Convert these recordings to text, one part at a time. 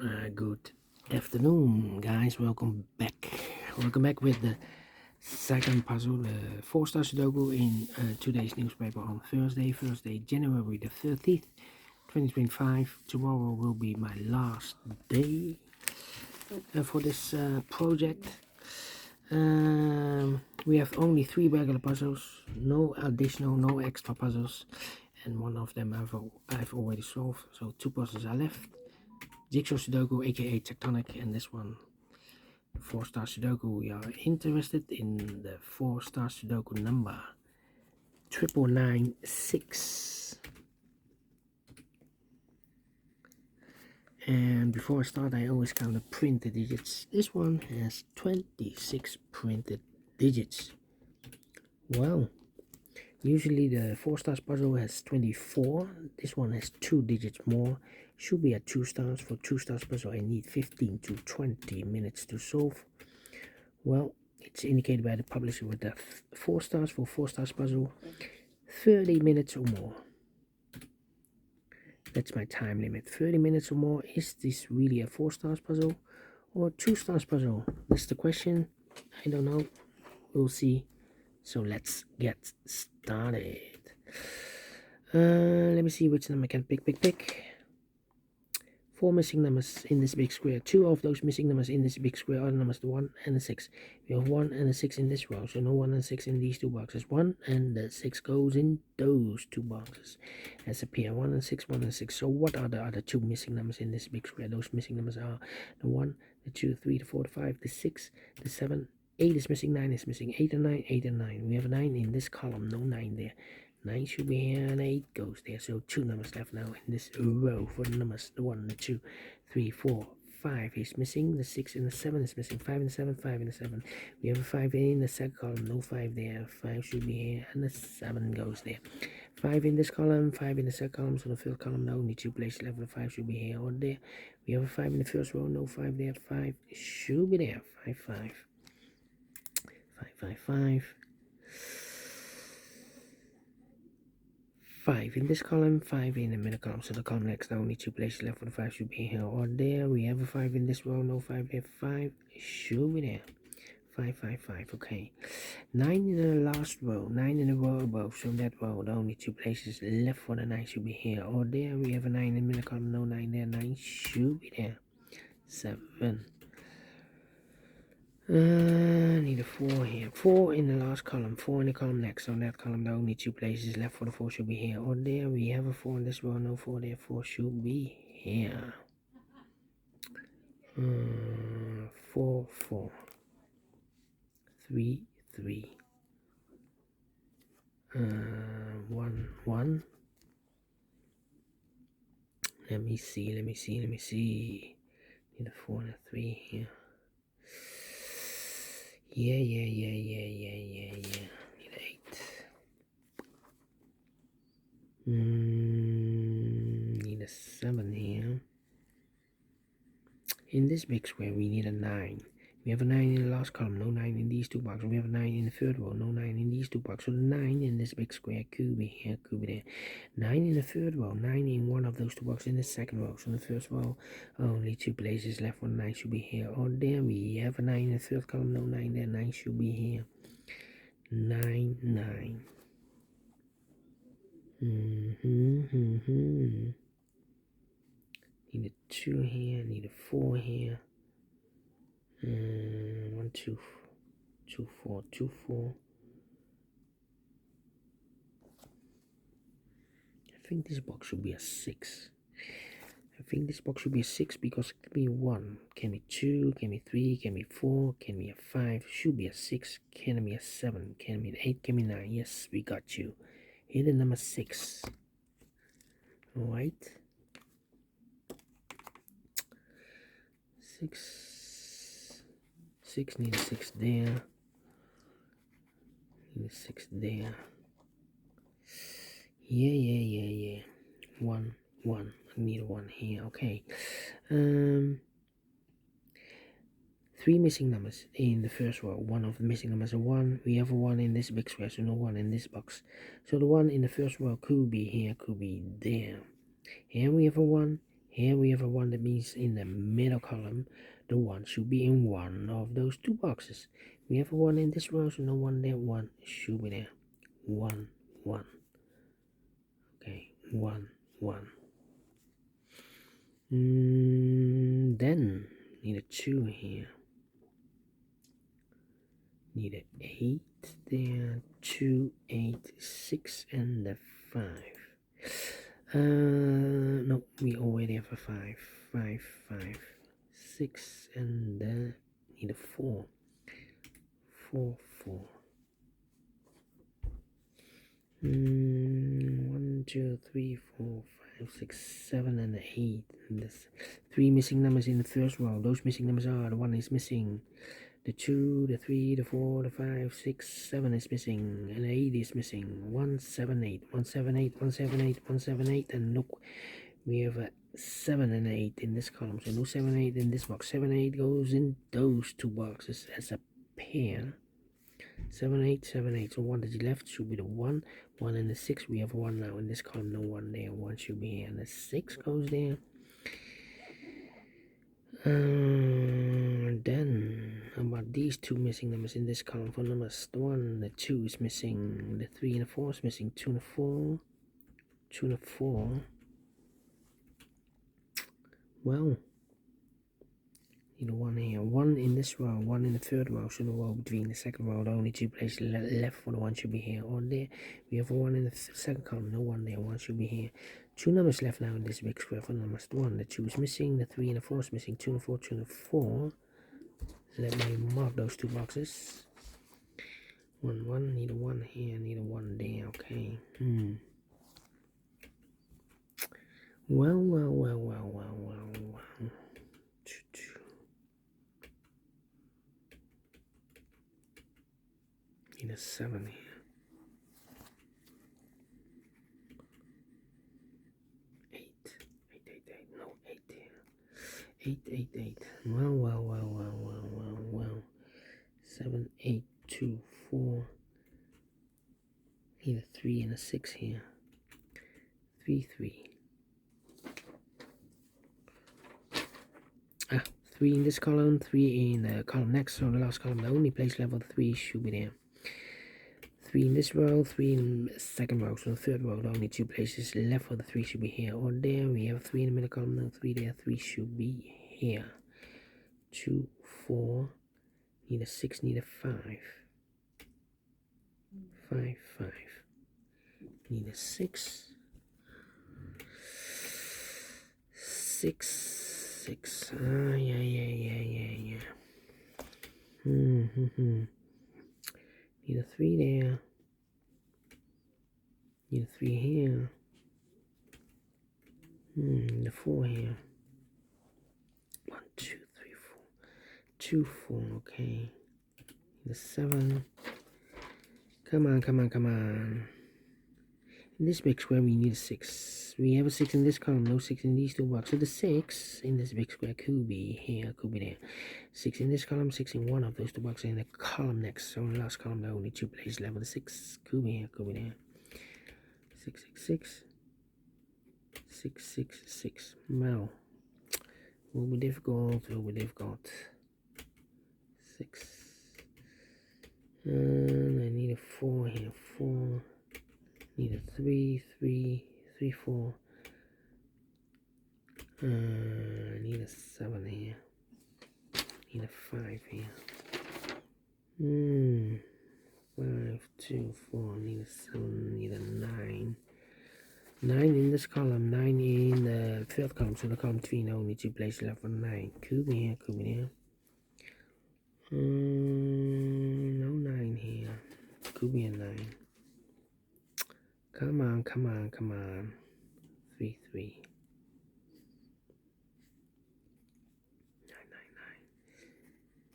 Good afternoon, guys. Welcome back. Welcome back with the second puzzle, the 4-star Sudoku in today's newspaper on Thursday, January the 30th, 2025. Tomorrow will be my last day for this project. We have only 3 regular puzzles, no additional, no extra puzzles, and one of them I've already solved, so 2 puzzles are left. Jigsaw Sudoku, aka Tectonic, and this one, 4-star Sudoku. We are interested in the 4-star Sudoku number 9996. And before I start, I always count the printed digits. This one has 26 printed digits. Well, usually the 4-stars puzzle has 24. This one has 2 digits more. Should be at 2 stars. For 2 stars puzzle, I need 15 to 20 minutes to solve. Well, it's indicated by the publisher with the 4 stars for 4-stars puzzle, 30 minutes or more. That's my time limit. 30 minutes or more. Is this really a 4-stars puzzle or 2-stars puzzle? That's the question. I don't know. We'll see. So let's get started. Let me see which number I can pick. 4 missing numbers in this big square. 2 of those missing numbers in this big square are the numbers the 1 and the 6. We have 1 and a 6 in this row, so no 1 and 6 in these 2 boxes. 1 and the 6 goes in those 2 boxes. As appear 1 and 6, 1 and 6. So what are the other 2 missing numbers in this big square? Those missing numbers are the 1, the 2, 3, the 4, the 5, the 6, the 7, 8 is missing, 9 is missing, 8 and 9, 8 and 9. We have a 9 in this column, no 9 there. 9 should be here and 8 goes there. So 2 numbers left now in this row for the numbers. The 1, the 2, 3, 4, 5 is missing. The 6 and the 7 is missing. 5 and the 7, 5 and the 7. We have a 5 in the second column, no 5 there. 5 should be here and the 7 goes there. 5 in this column, 5 in the second column. So the first column, no, only 2 places left. The 5 should be here or there. We have a 5 in the first row, no 5 there. 5 should be there. 5, 5. 5, 5, 5. 5 in this column, 5 in the middle column. So the column next, only 2 places left for the 5 should be here or there. We have a 5 in this row, no 5 there. 5 should be there. 5, 5, 5. Okay. 9 in the last row, 9 in the row above. So that row, the only 2 places left for the 9 should be here or there. We have a 9 in the middle column, no 9 there. 9 should be there. 7. Need a 4 here. 4 in the last column, 4 in the column next. So that column, the only 2 places left for the 4 should be here or there. We have a 4 in this row, no 4 there. 4 should be here. 4, 4. 3, 3. 1, 1. Let me see. Need a 4 and a 3 here. Yeah. Need 8. Need a 7 here. In this big square, we need a 9. We have a 9 in the last column, no 9 in these 2 boxes. We have a 9 in the third row, no 9 in these 2 boxes. So the 9 in this big square could be here, could be there. 9 in the third row, 9 in one of those 2 boxes in the second row. So in the first row, only 2 places left for 9 should be here or there. We have a 9 in the third column, no 9 there. 9 should be here. 9, 9. Need a 2 here, need a 4 here. 1, 2, 2, 4, 2, 4. I think this box should be a 6. Because it can be 1, can be 2, can be 3, can be 4, can be a 5, should be a 6, can be a 7, can be an 8, can be 9. Yes, we got you. Here the number 6. Alright. 6, need a 6 there. Need a 6 there. Yeah. 1. I need a 1 here. Okay. 3 missing numbers in the first row. One of the missing numbers is a 1. We have a 1 in this big square, so no 1 in this box. So the 1 in the first row could be here, could be there. Here we have a 1. Here we have a 1, that means in the middle column, the 1 should be in one of those 2 boxes. We have a 1 in this row, so no 1 there. 1 should be there. 1, 1. Okay, 1, 1. Then need a 2 here. Need an 8 there. 2, 8, 6, and the 5. No, we already have a 5. 5, 5, 6, and need a 4. 4, 4. 1, 2, 3, 4, 5, 6, 7, and 8. And there's 3 missing numbers in the first row. Those missing numbers are: the 1 is missing, the 2, the 3, the 4, the 5, 6, 7 is missing, and 8 is missing. 1, 7, 8, 1, 7, 8, 1, 7, 8, 1, 7, 8, and look, we have a 7 and 8 in this column, so no 7, 8 in this box. 7, 8 goes in those 2 boxes as a pair. 7, 8, 7, 8. So 1 that's left should be the 1. 1 and the 6. We have 1 now in this column. No 1 there. 1 should be here. And the 6 goes there. Then, how about these 2 missing numbers in this column? For numbers, the 1, the 2 is missing. The 3 and the 4 is missing. 2 and the 4. 2 and the 4. Well, need a 1 here. 1 in this row, 1 in the third row. So the row between the second row, the only 2 places left for the 1 should be here or there. We have a 1 in the second column, no 1 there. 1 should be here. 2 numbers left now in this big square for numbers. The 1, the 2 is missing, the 3 and the 4 is missing. 2 and the 4, 2 and the 4. Let me mark those 2 boxes. 1, 1, need a 1 here, need a 1 there. Okay. Well. Need a 7 here. 8. 8, 8, 8. No, 8 here. 8, 8, 8. Well. 7, 8, 2, 4. Need a 3 and a 6 here. 3, 3. 3 in this column, 3 in the column next, so the last column, the only place level 3 should be there. 3 in this row, 3 in the second row, so the third row, the only 2 places left for the 3 should be here or there. We have 3 in the middle column, no 3 there, 3 should be here. 2, 4, need a 6, need a 5. 5, 5. Need a 6. 6. 6. Yeah. Need a 3 there. Need a 3 here. The 4 here. 1, 2, 3, 4. 2, 4. Okay. Need a 7. Come on. In this big square, we need a 6. We have a 6 in this column, no 6 in these 2 boxes. So the 6 in this big square could be here, could be there. 6 in this column, 6 in one of those 2 boxes in the column next. So in the last column, there are only 2 places left. The 6 could be here, could be there. 6, 6, 6. 6, 6, 6. Well, will be difficult. 6. And I need a 4 here. 4. Need a 3, 3, 3, 4. Need a 7 here. Need a 5 here. 5, 2, 4. Need a 7. Need a 9. 9 in this column. 9 in the third column. So the column 3 only 2 places left for 9. Could be here. Could be there. No 9 here. Could be a 9. Come on. 3, 3. 9, 9,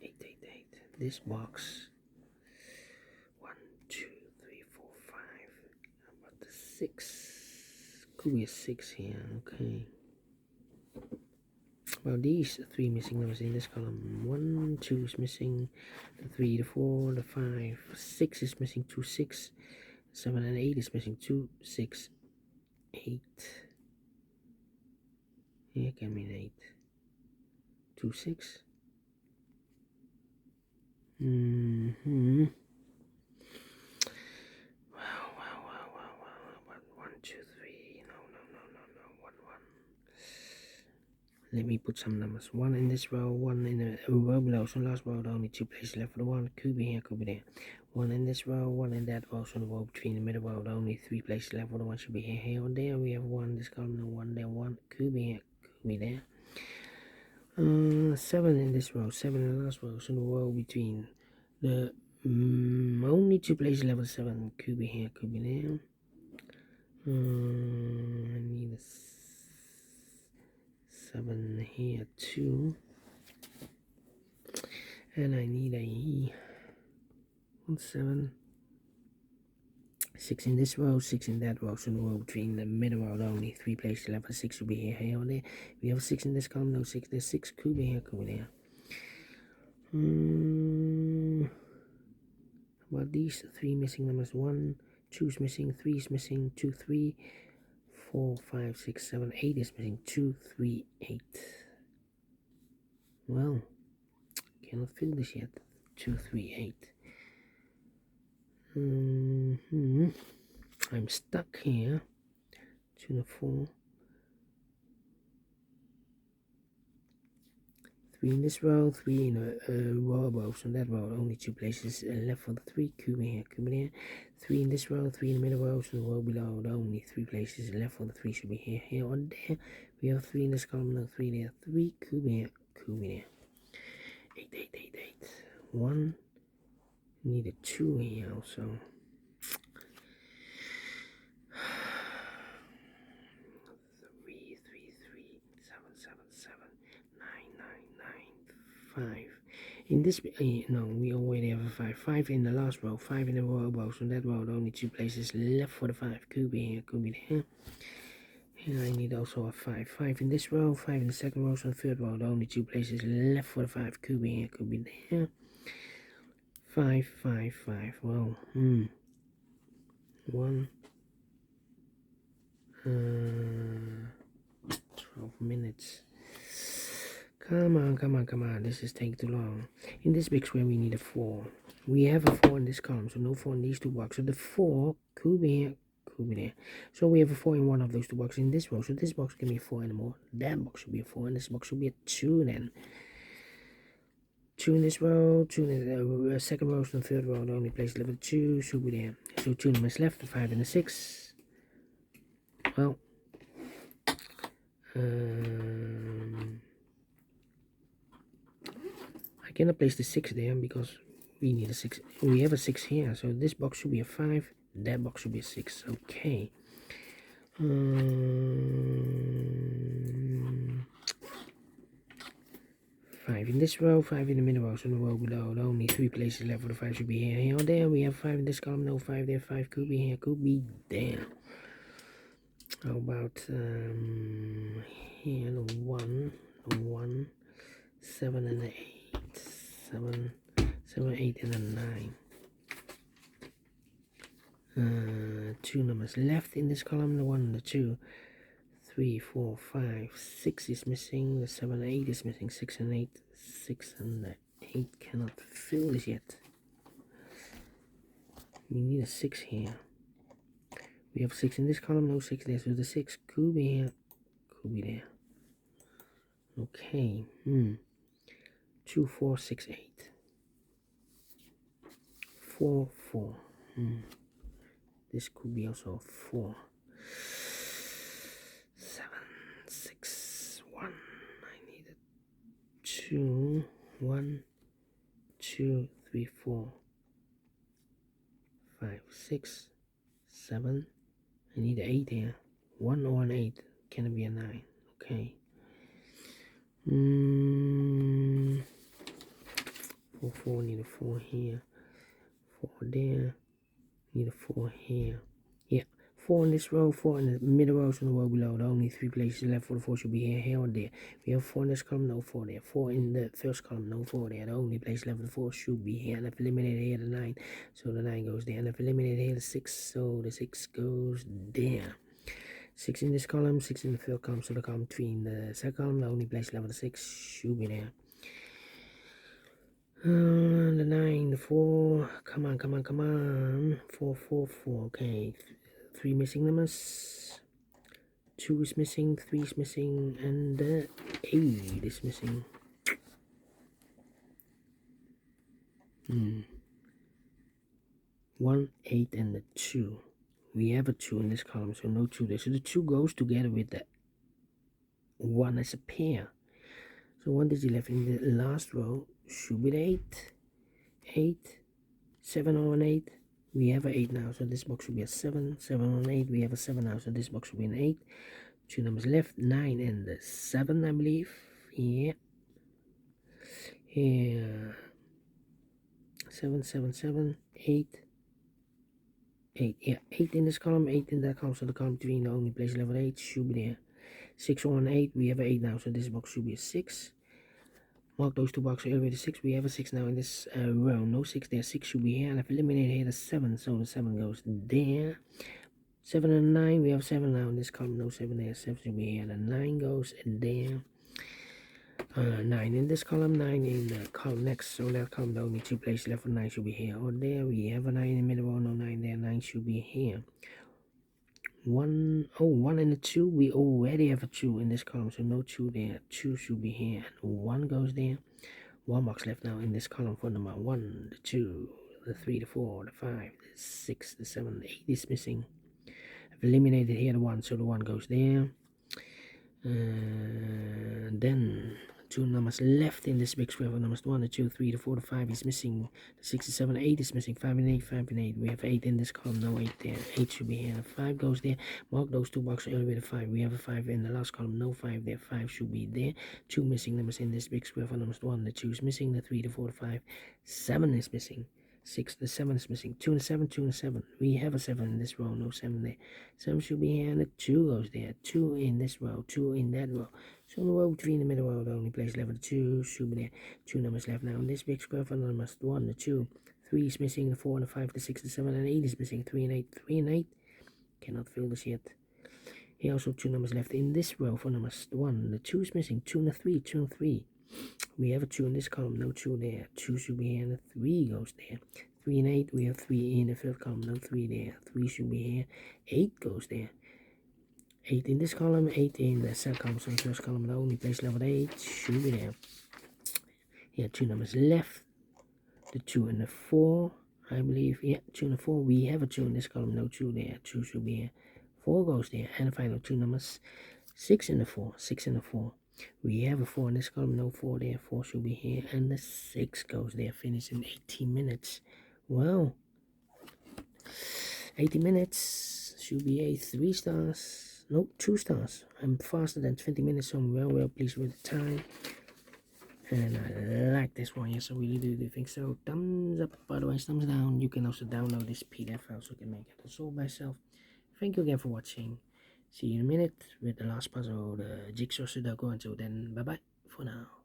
9. 8, 8, 8. This box. 1, 2, 3, 4, 5. How about the 6? Could be a 6 here. Okay. Well, these 3 missing numbers in this column. 1, 2 is missing. The 3, the 4, the 5. 6 is missing. 2, 6. 7 and 8 is missing. 2, 6, 8. Here can be an 8. 2, 6. Mm-hmm. Wow. 1, 2, 3. No. 1, 1. Let me put some numbers. 1 in this row, 1 in the row below. So last row, only 2 places left for the 1. Could be here, could be there. 1 in this row, 1 in that row. So the row between the middle row, only 3 places left for the 1 should be here, or there. We have 1 this column, no 1 there, 1 could be here, could be there. 7 in this row, 7 in the last row. So the row between the only 2 places left for 7 could be here, could be there. I need a 7 here too, and I need a 1, 7, 6 in this row, 6 in that row. So the row between the middle row, only 3 places left for 6 will be here, or there. We have 6 in this column, no 6 there, 6 could be here, could be there. About these 3 missing numbers, 1, 2 is missing, 3 is missing, 2, 3, 4, 5, 6, 7, 8 is missing, 2, 3, 8. Well, cannot fill this yet. 2, 3, 8. I'm stuck here. 2 and 4. 3 in this row, 3 in a row above. So that row, only 2 places left for the 3. Could be here, could be there. 3 in this row, 3 in the middle row. So the row below, only 3 places left for the 3 should be here, or there. We have 3 in this column, no 3 there. 3 could be here, could be there. 8. 1. Need a 2 here also. 3, 7, 9, 5. In this, no, we already have a 5. 5 in the last row, 5 in the row above. So that row, only 2 places left for the 5. Could be here, could be there. And I need also a 5. 5 in this row, 5 in the second row. So the third row, only 2 places left for the 5. Could be here, could be there. 5. Well, 1. 12 minutes. Come on. This is taking too long. In this big square, we need a 4. We have a 4 in this column, so no 4 in these 2 boxes. So the 4 could be here, could be there. So we have a 4 in one of those 2 boxes in this row. So this box can be a 4 anymore. That box should be a 4, and this box should be a 2 then. 2 in this row, 2 in the second row, so the third row, the only place level 2 should be there. So 2 numbers left, 5 and a 6. Well, I cannot place the 6 there because we need a 6. We have a 6 here, so this box should be a 5. That box should be a 6. Okay. 5 in this row, 5 in the middle row, so the row below, only 3 places left for the 5 should be here, or there. We have 5 in this column, no 5 there, 5 could be here, could be there. How about here, no 1, 7 and 8, 7, 8 and a 9. 2 numbers left in this column, the 1 and the 2. 3, 4, 5, 6 is missing, the 7 and 8 is missing, 6 and 8, 6 and 8 cannot fill this yet. We need a 6 here. We have 6 in this column, no 6 there, so the 6 could be here, could be there. Okay, 2, 4, 6, 8. 4, 4. This could be also 4. 7, 6, 1. I need a 2. 1, 2, 3, 4, 5, 6, 7. I need an 8 here. 1 or an 8. Can it be a 9? Okay. 4, 4. Need a 4 here. 4 there. Need a 4 here. Yeah. 4 in this row, 4 in the middle row, so the row below. The only 3 places left for the 4 should be here, or there. We have 4 in this column, no 4 there. 4 in the first column, no 4 there. The only place left for the 4 should be here. And I've eliminated here the 9, so the 9 goes there. And I've eliminated here the 6, so the 6 goes there. 6 in this column, 6 in the third column, so the column 3 in the second column, the only place left of the 6 should be there. The 9, the 4, come on, 4, 4, 4, okay, 3 missing numbers, 2 is missing, 3 is missing, and 8 is missing. 1, 8, and the 2. We have a 2 in this column, so no 2 there. So the 2 goes together with the 1 as a pair. So 1 digit left in the last row should be the 8. 8, 7 on 8. We have an 8 now, so this box should be a 7. 7 on 8. We have a 7 now, so this box should be an 8. 2 numbers left, 9 and the 7, I believe. Yeah. Here. 7, 7, 7, 8. 8, yeah, 8 in this column, 8 in that column, so the column 3 in the only place level 8 should be there. 6 on 8, we have an 8 now, so this box should be a 6. Mark those two boxes elevated 6, we have a 6 now in this row, no 6 there, 6 should be here, and I've eliminated here the 7, so the 7 goes there. 7 and 9, we have 7 now in this column, no 7 there, 7 should be here, the 9 goes there. 9 in this column, 9 in the column next, so that column the only 2 places left for 9 should be here or there. We have a 9 in the middle row, no 9 there, 9 should be here. 1 and a 2, we already have a 2 in this column, so no 2 there, 2 should be here, and 1 goes there. 1 box left now in this column for number 1, the 2, the 3, the 4, the 5, the 6, the 7, the 8 is missing. I've eliminated here the 1, so the 1 goes there. Then 2 numbers left in this big square for numbers 1, the 2, 3, the 4, the 5 is missing. The 6, the 7, 8 is missing. 5 and 8, 5 and 8. We have 8 in this column, no 8 there. 8 should be here. The 5 goes there. Mark those 2 boxes earlier with the 5. We have a 5 in the last column, no 5 there. 5 should be there. 2 missing numbers in this big square for numbers 1, the 2 is missing. The 3, the 4, the 5, 7 is missing. 6, the 7 is missing. 2 and 7, 2 and 7. We have a 7 in this row, no 7 there. 7 should be here, and the 2 goes there. 2 in this row, 2 in that row. So in the row 3 in the middle row, the only place left, the 2 should be there. 2 numbers left now in this big square for numbers 1, the 2. 3 is missing, the 4, the 5, the 6, the 7, and 8 is missing. 3 and 8, 3 and 8. Cannot fill this yet. Here also 2 numbers left in this row for numbers 1. The 2 is missing, 2 and a 3, 2 and 3. We have a 2 in this column, no 2 there. 2 should be here, and the 3 goes there. 3 and 8, we have 3 in the third column, no 3 there. 3 should be here. 8 goes there. 8 in this column, 8 in the second column, so the first column, the only place level 8 should be there. Here, 2 numbers left. The 2 and the 4, I believe. Yeah, 2 and the 4. We have a 2 in this column, no 2 there. 2 should be here. 4 goes there. And the final 2 numbers, 6 and the 4. 6 and the 4. We have a 4 in this column, no 4 there. 4 should be here. And the 6 goes there. Finish in 18 minutes. Wow. 80 minutes should be a 3 stars. No, 2 stars. I'm faster than 20 minutes, so I'm well pleased with the time. And I like this one, yes, I really do think so. Thumbs up, otherwise thumbs down. You can also download this PDF file so you can make it all by yourself. Thank you again for watching. See you in a minute with the last puzzle, the Jigsaw Sudoku. Until then, bye bye for now.